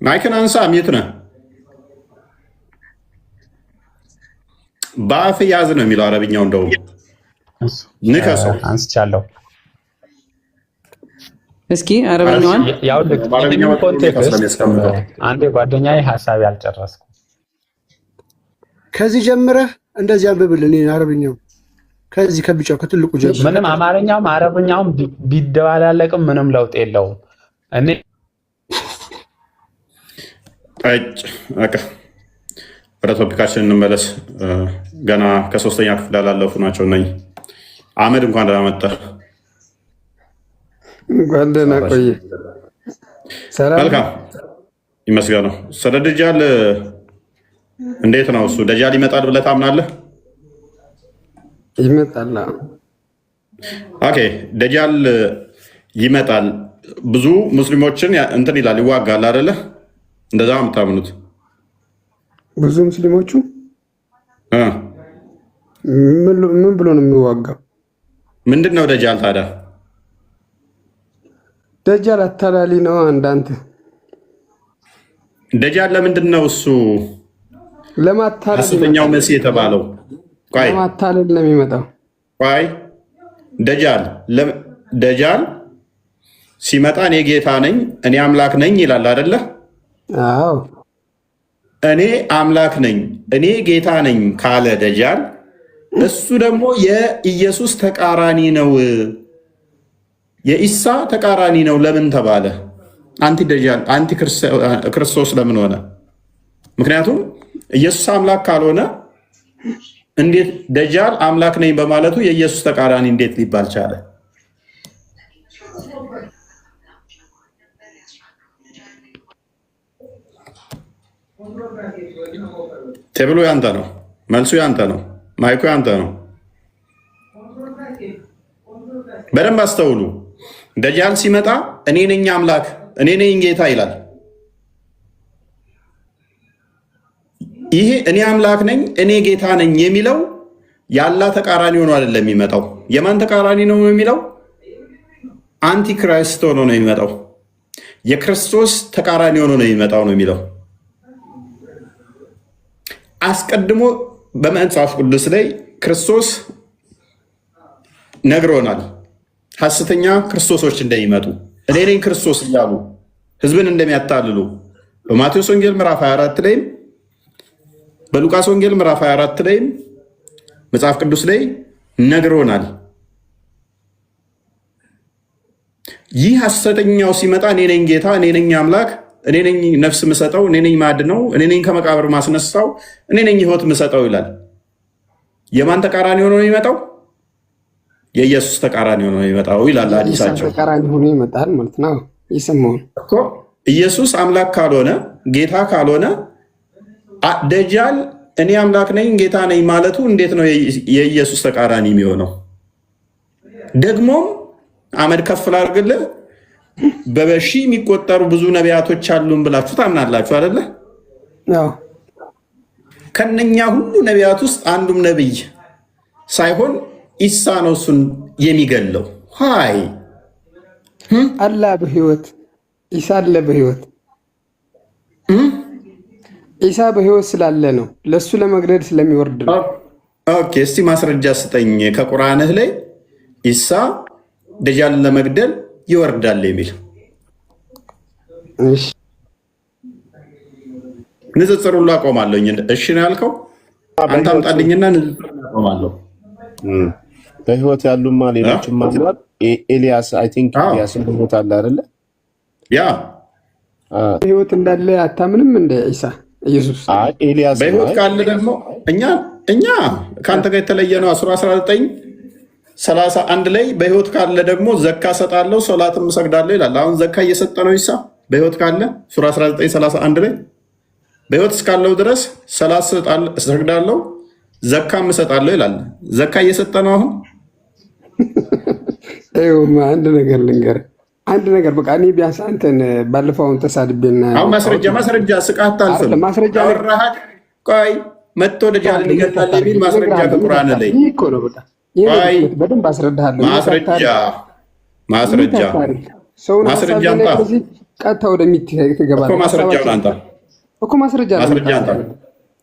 ማይክን አንሳ። ሚት ነህ። በአፍ ያዝ ነው የሚለው አረብኛው። እንደውም ንከሰው። አንስቻለሁ። እስኪ አረበኛዋን ያው ኮንቴክስት አንዴ ጓደኛዬ ሐሳብ ያልጨረስኩ ከዚህ ጀምረህ እንደዚህ አንብብልን አረበኛው ከዚህ ከቢጫው ከትልቁ ጀምረህ ምንም አማርኛውም አረበኛውም ቢደባላለቅም ምንም ለውጥ የለውም። እኔ ወደ ቶፒካችን እንመለስ። ገና ከ3ኛ ክፍል ያላለፉ ናቸው እነኝ። አህመድ እንኳን ደህና መጣህ። እንኳን ደህና ቆየ። መልካም ይመስገነው። ስለ ደጃል እንዴት ነው እሱ? ደጃል ይመጣል ብለህ ታምናለህ? ይመጣል። ኦኬ፣ ደጃል ይመጣል። ብዙ ሙስሊሞችን እንትን ይላል፣ ይዋጋል አይደለ? እንደዛ የምታምኑት ብዙ ሙስሊሞቹ ምን ብሎ ነው የሚዋጋው? ምንድን ነው ደጃል ታዲያ? ደጃል አታላሊ ነው። አንዳንተ ደጃል ለምንድን ነው እሱ ለማታለል ሐሰተኛው መሲህ የተባለው? ለማታለል ነው የሚመጣው። ቆይ ደጃል ሲመጣ እኔ ጌታ ነኝ እኔ አምላክ ነኝ ይላል አይደለ? አዎ እኔ አምላክ ነኝ እኔ ጌታ ነኝ ካለ ደጃል እሱ ደግሞ የኢየሱስ ተቃራኒ ነው፣ የኢሳ ተቃራኒ ነው። ለምን ተባለ? አንቲ ደጃል አንቲ ክርስቶስ ለምን ሆነ? ምክንያቱም ኢየሱስ አምላክ ካልሆነ እንዴት ደጃል አምላክ ነኝ በማለቱ የኢየሱስ ተቃራኒ እንዴት ሊባል ቻለ? ቴብሉ ያንተ ነው፣ መልሱ ያንተ ነው፣ ማይኩ ያንተ ነው። በደንብ አስተውሉ። ደጃል ሲመጣ እኔ ነኝ አምላክ እኔ ነኝ ጌታ ይላል። ይሄ እኔ አምላክ ነኝ እኔ ጌታ ነኝ የሚለው ያላ ተቃራኒ ሆኖ አይደለም የሚመጣው። የማን ተቃራኒ ነው የሚለው? አንቲክራይስት ሆኖ ነው የሚመጣው። የክርስቶስ ተቃራኒ ሆኖ ነው የሚመጣው ነው የሚለው። አስቀድሞ በመጽሐፍ ቅዱስ ላይ ክርስቶስ ነግሮናል፣ ሐሰተኛ ክርስቶሶች እንደሚመጡ እኔ ነኝ ክርስቶስ እያሉ ህዝብን እንደሚያታልሉ በማቴዎስ ወንጌል ምዕራፍ 24 ላይም በሉቃስ ወንጌል ምዕራፍ 24 ላይም መጽሐፍ ቅዱስ ላይ ነግሮናል። ይህ ሐሰተኛው ሲመጣ እኔ ነኝ ጌታ እኔ ነኝ አምላክ እኔ ነኝ ነፍስ ምሰጠው እኔ ነኝ ማድነው እኔ ነኝ ከመቃብር ማስነሳው እኔ ነኝ ህይወት ምሰጠው ይላል። የማን ተቃራኒ ሆኖ ነው የሚመጣው? የኢየሱስ ተቃራኒ ሆኖ ነው የሚመጣው ይላል አዲሳቸው። ተቃራኒ ሆኖ ይመጣል ማለት ነው። ይሰማው እኮ ኢየሱስ አምላክ ካልሆነ ጌታ ካልሆነ ደጃል እኔ አምላክ ነኝ ጌታ ነኝ ማለቱ እንዴት ነው የኢየሱስ ተቃራኒ የሚሆነው? ደግሞም አመድ ከፍ ላድርግልህ፣ በበሺ የሚቆጠሩ ብዙ ነቢያቶች አሉን ብላችሁ ታምናላችሁ አይደለ? ከነኛ ሁሉ ነቢያት ውስጥ አንዱም ነቢይ ሳይሆን ኢሳ ነው እሱን የሚገለው። ሃይ አላ በህይወት ኢሳ አለ በህይወት ኢሳ በህይወት ስላለ ነው ለሱ ለመግደል ስለሚወርድ ነው። ኦኬ እስቲ ማስረጃ ስጠኝ ከቁርአንህ ላይ ኢሳ ደጃልን ለመግደል ይወርዳል የሚል። እሺ ንጽጽር ሁሉ አቆማለሁ። እሺ ነው ያልከው አንተ አምጣልኝና ንጽጽር አቆማለሁ። በህይወት ያሉማ ሌሎችም አሏል። ኤልያስ አይ ቲንክ ኤልያስ በህይወት አለ አይደለ? ያ በህይወት እንዳለ አታምንም እንደ ኢሳ ኢየሱስ? አይ ኤልያስ በህይወት ካለ ደግሞ እኛ ከአንተ ጋር የተለየ ነው። 19:31 ላይ በህይወት ካለ ደግሞ ዘካ ሰጣለሁ ሶላትም እሰግዳለሁ ይላል። አሁን ዘካ እየሰጠ ነው ኢሳ በህይወት ካለ። ሱራ 19:31 ላይ በህይወት እስካለው ድረስ ሰላት እሰግዳለሁ ዘካም እሰጣለሁ ይላል። ዘካ እየሰጠ ነው አሁን። አንድ ነገር ልንገርህ፣ አንድ ነገር በቃ እኔ ቢያንስ አንተን ባለፈውን ተሳድቤና አሁን ማስረጃ ስቃት አልፈም ማስረጃ አወራሃት። ቆይ መጥቶ ደጃል ሊገጣል የሚል ማስረጃ ከቁርአን ላይ እኮ ነው። በቃ ይሄ በደንብ አስረዳሃለሁ። ማስረጃ አንተ ቀጥታ ወደሚት ትገባለህ እኮ ማስረጃውን አንተ እኮ ማስረጃ አንተ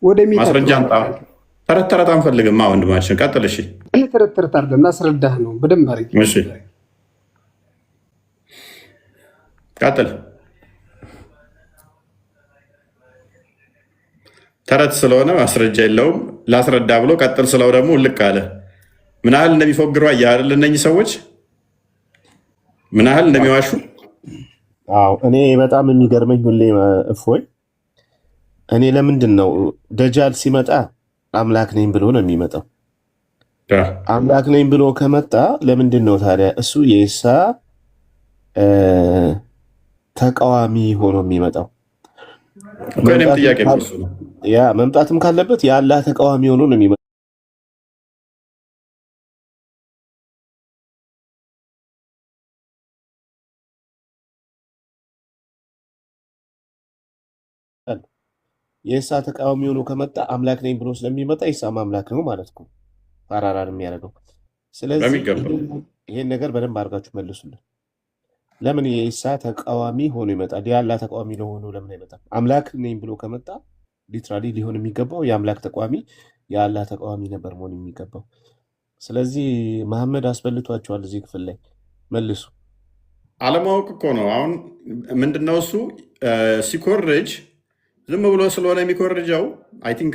ወደሚት ማስረጃ አንተ ተረት አንፈልግም። ወንድማችን ቀጥል። እሺ እኔ ተረት አይደለም ላስረዳህ ነው በደንብ አድርጌ። እሺ ቀጥል። ተረት ስለሆነ ማስረጃ የለውም ላስረዳ ብሎ ቀጥል ስለው ደግሞ ልቅ አለ። ምን ያህል እንደሚፎግሩ አየህ አይደል? እነኚህ ሰዎች ምን ያህል እንደሚዋሹ። አዎ እኔ በጣም የሚገርመኝ ሁሌ እፎይ፣ እኔ ለምንድን ነው ደጃል ሲመጣ አምላክ ነኝ ብሎ ነው የሚመጣው? አምላክ ነኝ ብሎ ከመጣ ለምንድን ነው ታዲያ እሱ የኢሳ ተቃዋሚ ሆኖ የሚመጣው? ያ መምጣትም ካለበት የአላህ ተቃዋሚ ሆኖ ነው የሚመጣው። የኢሳ ተቃዋሚ ሆኖ ከመጣ አምላክ ነኝ ብሎ ስለሚመጣ ኢሳም አምላክ ነው ማለት ነው፣ ፓራራን የሚያደርገው። ስለዚህ ይሄን ነገር በደንብ አድርጋችሁ መልሱልን። ለምን የኢሳ ተቃዋሚ ሆኖ ይመጣል? የአላህ ተቃዋሚ ለሆኑ ለምን አይመጣም? አምላክ ነኝ ብሎ ከመጣ ሊትራሊ ሊሆን የሚገባው የአምላክ ተቃዋሚ የአላህ ተቃዋሚ ነበር መሆን የሚገባው። ስለዚህ መሐመድ አስበልቷቸዋል። እዚህ ክፍል ላይ መልሱ። አለማወቅ እኮ ነው። አሁን ምንድነው እሱ ሲኮርጅ ዝም ብሎ ስለሆነ የሚኮርጀው። አይ ቲንክ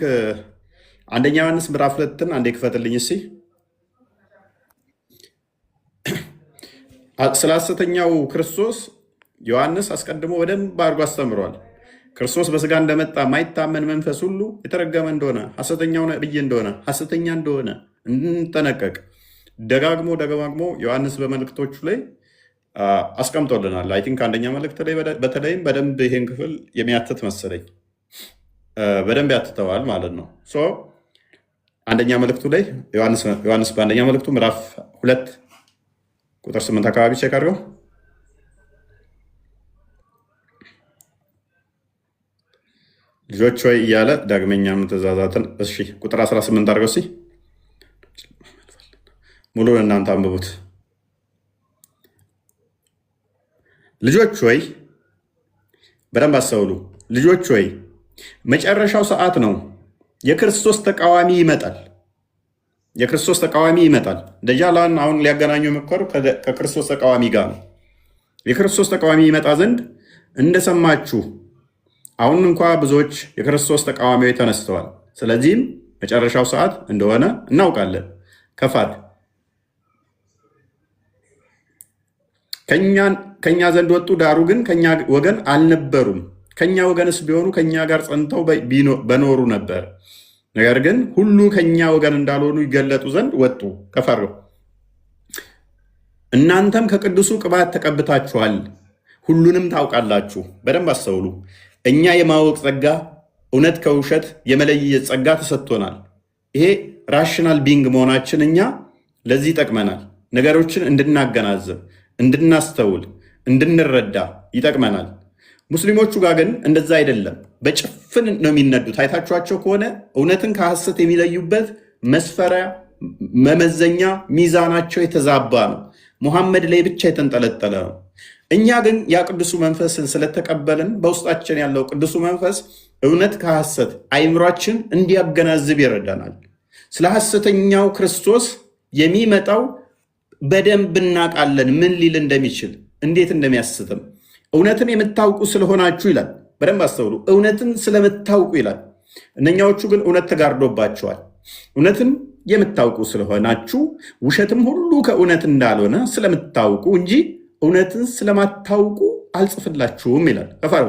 አንደኛ ዮሐንስ ምዕራፍ 2ን አንዴ ክፈትልኝ እስኪ። ስለ ሐሰተኛው ክርስቶስ ዮሐንስ አስቀድሞ በደንብ አድርጎ አስተምሯል። ክርስቶስ በስጋ እንደመጣ ማይታመን መንፈስ ሁሉ የተረገመ እንደሆነ፣ ሐሰተኛው ነብይ እንደሆነ፣ ሐሰተኛ እንደሆነ እንጠነቀቅ። ደጋግሞ ዮሐንስ በመልእክቶቹ ላይ አስቀምጦልናል። አይ ቲንክ አንደኛ መልእክት ላይ በተለይም በደንብ ይሄን ክፍል የሚያትት መሰለኝ በደንብ ያትተዋል ማለት ነው። አንደኛ መልእክቱ ላይ ዮሐንስ በአንደኛ መልእክቱ ምዕራፍ 2 ቁጥር 8 አካባቢ ቼክ አድርገው። ልጆች ወይ እያለ ዳግመኛም ትእዛዛትን እሺ፣ ቁጥር 18 አድርገው እስኪ ሙሉን እናንተ አንብቡት። ልጆች ወይ በደንብ አስተውሉ። ልጆች ወይ መጨረሻው ሰዓት ነው። የክርስቶስ ተቃዋሚ ይመጣል። የክርስቶስ ተቃዋሚ ይመጣል። ደጃላን አሁን ሊያገናኙ የመከሩ ከክርስቶስ ተቃዋሚ ጋር ነው። የክርስቶስ ተቃዋሚ ይመጣ ዘንድ እንደሰማችሁ አሁን እንኳ ብዙዎች የክርስቶስ ተቃዋሚዎች ተነስተዋል። ስለዚህም መጨረሻው ሰዓት እንደሆነ እናውቃለን። ከፋድ ከኛ ዘንድ ወጡ፣ ዳሩ ግን ከኛ ወገን አልነበሩም። ከኛ ወገንስ ቢሆኑ ከኛ ጋር ጸንተው በኖሩ ነበር። ነገር ግን ሁሉ ከኛ ወገን እንዳልሆኑ ይገለጡ ዘንድ ወጡ። ከፈሩ እናንተም ከቅዱሱ ቅባት ተቀብታችኋል፣ ሁሉንም ታውቃላችሁ። በደንብ አስተውሉ። እኛ የማወቅ ጸጋ፣ እውነት ከውሸት የመለየት ጸጋ ተሰጥቶናል። ይሄ ራሽናል ቢንግ መሆናችን እኛ ለዚህ ይጠቅመናል። ነገሮችን እንድናገናዘብ፣ እንድናስተውል፣ እንድንረዳ ይጠቅመናል። ሙስሊሞቹ ጋር ግን እንደዛ አይደለም። በጭፍን ነው የሚነዱት። አይታችኋቸው ከሆነ እውነትን ከሐሰት የሚለዩበት መስፈሪያ፣ መመዘኛ፣ ሚዛናቸው የተዛባ ነው። ሙሐመድ ላይ ብቻ የተንጠለጠለ ነው። እኛ ግን ያ ቅዱሱ መንፈስን ስለተቀበልን በውስጣችን ያለው ቅዱሱ መንፈስ እውነት ከሐሰት አይምሯችን እንዲያገናዝብ ይረዳናል። ስለ ሐሰተኛው ክርስቶስ የሚመጣው በደንብ እናውቃለን። ምን ሊል እንደሚችል፣ እንዴት እንደሚያስትም እውነትን የምታውቁ ስለሆናችሁ ይላል። በደንብ አስተውሉ። እውነትን ስለምታውቁ ይላል። እነኛዎቹ ግን እውነት ተጋርዶባቸዋል። እውነትን የምታውቁ ስለሆናችሁ ውሸትም ሁሉ ከእውነት እንዳልሆነ ስለምታውቁ እንጂ እውነትን ስለማታውቁ አልጽፍላችሁም ይላል። ከፈሩ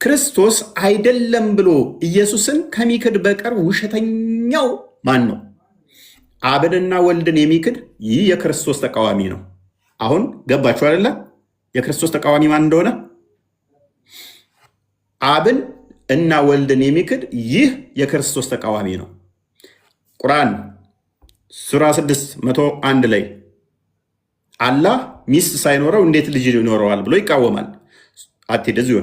ክርስቶስ አይደለም ብሎ ኢየሱስን ከሚክድ በቀር ውሸተኛው ማን ነው? አብንና ወልድን የሚክድ ይህ የክርስቶስ ተቃዋሚ ነው። አሁን ገባችሁ አይደለ? የክርስቶስ ተቃዋሚ ማን እንደሆነ። አብን እና ወልድን የሚክድ ይህ የክርስቶስ ተቃዋሚ ነው። ቁርአን ሱራ 6:101 ላይ አላህ ሚስት ሳይኖረው እንዴት ልጅ ይኖረዋል ብሎ ይቃወማል። አትሄድ እዚሁ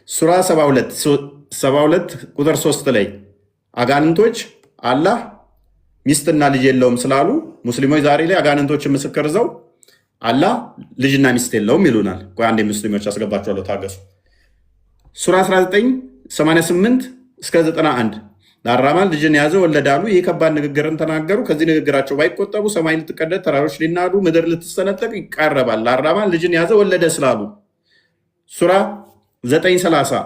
ሱራ 72 ቁጥር 3 ላይ አጋንንቶች አላህ ሚስትና ልጅ የለውም ስላሉ ሙስሊሞች ዛሬ ላይ አጋንንቶችን ምስክር ይዘው አላህ ልጅና ሚስት የለውም ይሉናል። ቆይ አንዴ ሙስሊሞች አስገባችኋለሁ፣ ታገሱ። ሱራ 19:88 እስከ 91 ለአራማን ልጅን ያዘ ወለዳሉ። ይህ ከባድ ንግግርን ተናገሩ። ከዚህ ንግግራቸው ባይቆጠቡ ሰማይ ልትቀደድ፣ ተራሮች ሊናዱ፣ ምድር ልትሰነጠቅ ይቃረባል። ለአራማን ልጅን ያዘ ወለደ ስላሉ ሱራ 9:30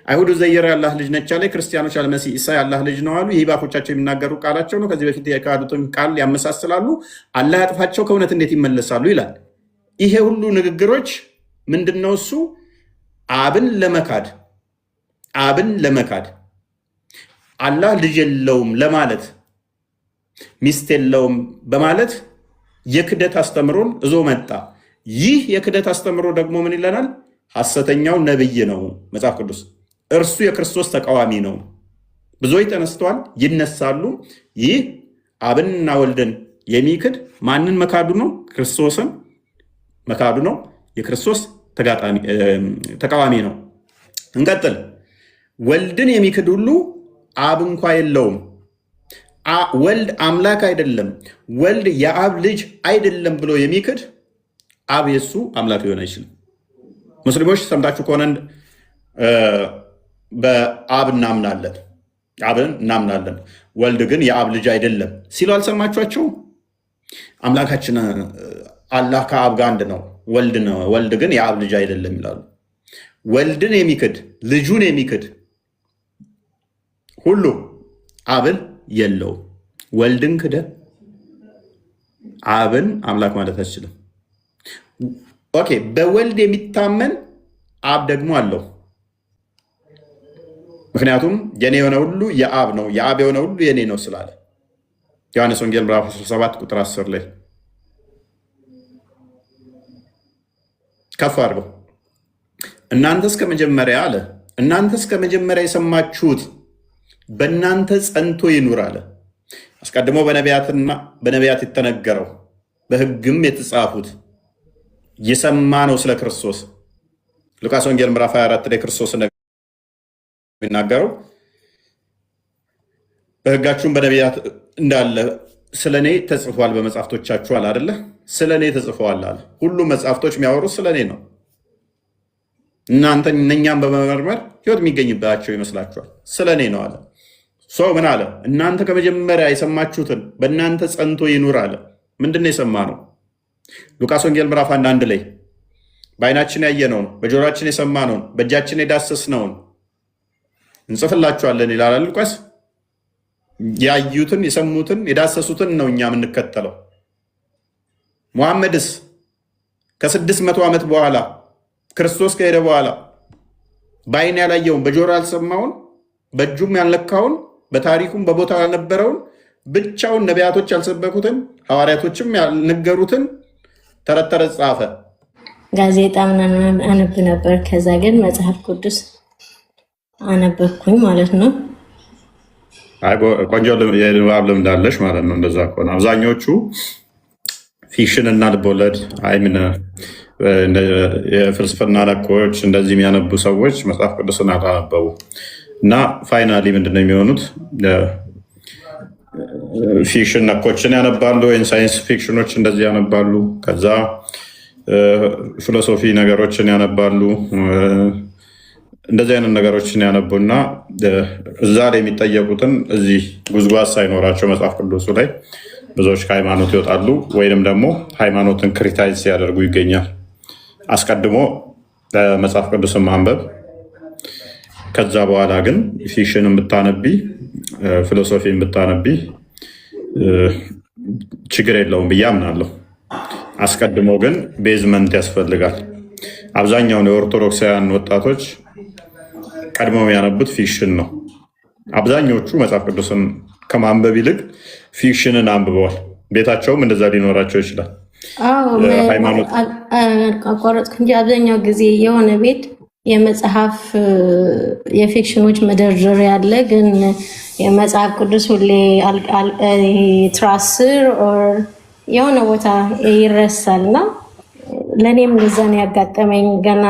አይሁድ ዘየር ያላህ ልጅ ነች አለ። ክርስቲያኖች አልመሲህ ኢሳ ያላህ ልጅ ነው አሉ። ይህ ባፎቻቸው የሚናገሩ ቃላቸው ነው። ከዚህ በፊት የካዱትን ቃል ያመሳስላሉ። አላህ ያጥፋቸው፣ ከእውነት እንዴት ይመለሳሉ ይላል። ይሄ ሁሉ ንግግሮች ምንድነው? እሱ አብን ለመካድ አላህ ልጅ የለውም ለማለት ሚስት የለውም በማለት የክደት አስተምሮን እዞ መጣ። ይህ የክደት አስተምሮ ደግሞ ምን ይለናል? ሐሰተኛው ነብይ ነው መጽሐፍ ቅዱስ። እርሱ የክርስቶስ ተቃዋሚ ነው። ብዙዎች ተነስተዋል፣ ይነሳሉ። ይህ አብንና ወልድን የሚክድ ማንን መካዱ ነው? ክርስቶስን መካዱ ነው። የክርስቶስ ተቃዋሚ ነው። እንቀጥል። ወልድን የሚክድ ሁሉ አብ እንኳ የለውም። ወልድ አምላክ አይደለም፣ ወልድ የአብ ልጅ አይደለም ብሎ የሚክድ አብ የሱ አምላክ ሊሆን አይችልም። ሙስሊሞች ሰምታችሁ ከሆነ በአብ እናምናለን፣ አብን እናምናለን፣ ወልድ ግን የአብ ልጅ አይደለም ሲሉ አልሰማችኋቸው? አምላካችን አላህ ከአብ ጋር አንድ ነው፣ ወልድ ግን የአብ ልጅ አይደለም ይላሉ። ወልድን የሚክድ ልጁን የሚክድ ሁሉ አብን የለውም። ወልድን ክደ አብን አምላክ ማለት አትችልም። ኦኬ፣ በወልድ የሚታመን አብ ደግሞ አለው። ምክንያቱም የኔ የሆነ ሁሉ የአብ ነው፣ የአብ የሆነ ሁሉ የኔ ነው ስላለ ዮሐንስ ወንጌል ምዕራፍ 17 ቁጥር 10 ላይ ከፍ አድርገው እናንተ እስከ መጀመሪያ አለ፣ እናንተ እስከ መጀመሪያ የሰማችሁት በእናንተ ጸንቶ ይኑር አለ። አስቀድሞ በነቢያት የተነገረው በሕግም የተጻፉት የሰማ ነው ስለ ክርስቶስ። ሉቃስ ወንጌል ምዕራፍ 24 ላይ ክርስቶስ እንደሚናገረው በሕጋችሁም በነቢያት እንዳለ ስለ እኔ ተጽፏል በመጽሐፍቶቻችሁ አለ አይደለ? ስለ እኔ ተጽፈዋል አለ። ሁሉም መጽሐፍቶች የሚያወሩት ስለ እኔ ነው። እናንተ እነኛም በመመርመር ሕይወት የሚገኝባቸው ይመስላችኋል፣ ስለ እኔ ነው አለ። ሰው ምን አለ? እናንተ ከመጀመሪያ የሰማችሁትን በእናንተ ጸንቶ ይኑር አለ። ምንድን ነው የሰማነው? ሉቃስ ወንጌል ምዕራፍ 1 ላይ በዓይናችን ያየነውን በጆሮአችን የሰማነውን በእጃችን የዳሰስነውን እንጽፍላችኋለን ይላል ሉቃስ። ያዩትን የሰሙትን የዳሰሱትን ነው እኛ የምንከተለው። ሙሐመድስ ከ600 ዓመት በኋላ ክርስቶስ ከሄደ በኋላ በዓይን ያላየውን በጆሮ ያልሰማውን በእጁም ያልነካውን በታሪኩም በቦታው ያልነበረውን ብቻውን ነቢያቶች ያልሰበኩትን ሐዋርያቶችም ያልነገሩትን ተረት ተረት ጻፈ። ጋዜጣ ምናምን አነብ ነበር። ከዛ ግን መጽሐፍ ቅዱስ አነበብኩኝ ማለት ነው። ቆንጆ የንባብ ልምድ አለሽ ማለት ነው። እንደዛ ከሆነ አብዛኞቹ ፊክሽን እና ልቦለድ የፍልስፍና ነኮች እንደዚህ የሚያነቡ ሰዎች መጽሐፍ ቅዱስን አላነበቡ እና ፋይናሊ ምንድነው የሚሆኑት? ፊክሽን ነኮችን ያነባሉ ወይም ሳይንስ ፊክሽኖች እንደዚህ ያነባሉ። ከዛ ፊሎሶፊ ነገሮችን ያነባሉ። እንደዚህ አይነት ነገሮችን ያነቡና እዛ ላይ የሚጠየቁትን እዚህ ጉዝጓዝ ሳይኖራቸው መጽሐፍ ቅዱሱ ላይ ብዙዎች ከሃይማኖት ይወጣሉ ወይንም ደግሞ ሃይማኖትን ክሪታይዝ ሲያደርጉ ይገኛል። አስቀድሞ መጽሐፍ ቅዱስን ማንበብ፣ ከዛ በኋላ ግን ፊክሽንን ብታነቢ ፊሎሶፊን ብታነቢ ችግር የለውም ብዬ አምናለሁ። አስቀድሞ ግን ቤዝመንት ያስፈልጋል። አብዛኛውን የኦርቶዶክሳውያን ወጣቶች ቀድመው ያነቡት ፊክሽን ነው። አብዛኞቹ መጽሐፍ ቅዱስን ከማንበብ ይልቅ ፊክሽንን አንብበዋል። ቤታቸውም እንደዛ ሊኖራቸው ይችላል። አቋረጥኩ እንጂ አብዛኛው ጊዜ የሆነ ቤት የመጽሐፍ የፊክሽኖች መደርደር ያለ፣ ግን የመጽሐፍ ቅዱስ ሁሌ ትራስ ስር የሆነ ቦታ ይረሳል እና ለእኔም እንደዛ ነው ያጋጠመኝ። ገና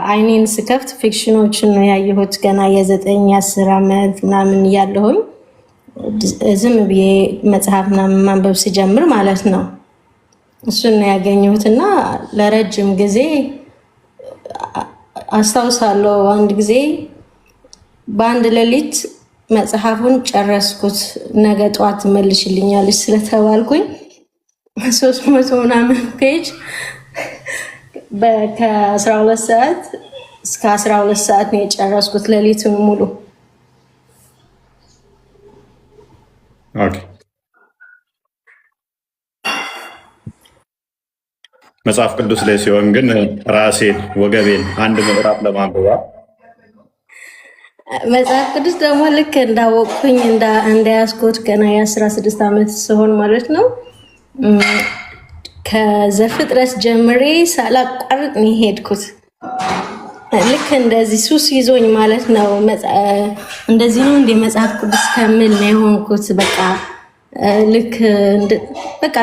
አይኔን ስከፍት ፊክሽኖችን ነው ያየሁት። ገና የ9-10 ዓመት ምናምን እያለሁኝ ዝም ብዬ መጽሐፍ ምናምን ማንበብ ስጀምር ማለት ነው እሱን ነው ያገኘሁት እና ለረጅም ጊዜ አስታውሳለሁ። አንድ ጊዜ በአንድ ሌሊት መጽሐፉን ጨረስኩት ነገ ጠዋት መልሽልኛለች ስለተባልኩኝ 300 ምናምን ፔጅ ከ12 ሰዓት እስከ 12 ሰዓት ነው የጨረስኩት ሌሊቱን ሙሉ። ኦኬ መጽሐፍ ቅዱስ ላይ ሲሆን ግን ራሴን ወገቤን አንድ ምዕራፍ ለማንበብ መጽሐፍ ቅዱስ ደግሞ ልክ እንዳወቅኩኝ እንዳያስኩት ገና የ16 ዓመት ሲሆን ማለት ነው ከዘፍጥረት ጀምሬ ሳላቋርጥ ነው የሄድኩት። ልክ እንደዚህ ሱስ ይዞኝ ማለት ነው። እንደዚህ ነው እንደ መጽሐፍ ቅዱስ ከምል ነው የሆንኩት። በቃ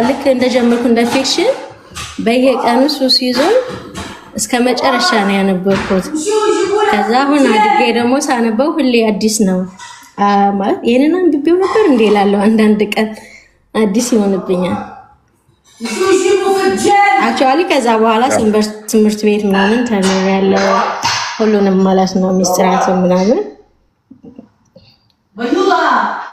ልክ እንደጀመርኩ እንደ ፊክሽን በየቀኑ ሱስ ይዞኝ እስከ መጨረሻ ነው ያነበብኩት። ከዛ አሁን አድጌ ደግሞ ሳነበው ሁሌ አዲስ ነው ማለት ይሄንን አንብቤው ነበር እንዴ እላለሁ። አንዳንድ ቀን አዲስ ይሆንብኛል። አክቹዋሊ ከዛ በኋላ ሰንበት ትምህርት ቤት ምናምን ተምሬያለሁ። ሁሉንም ማለት ነው ሚስጥራትን ምናምን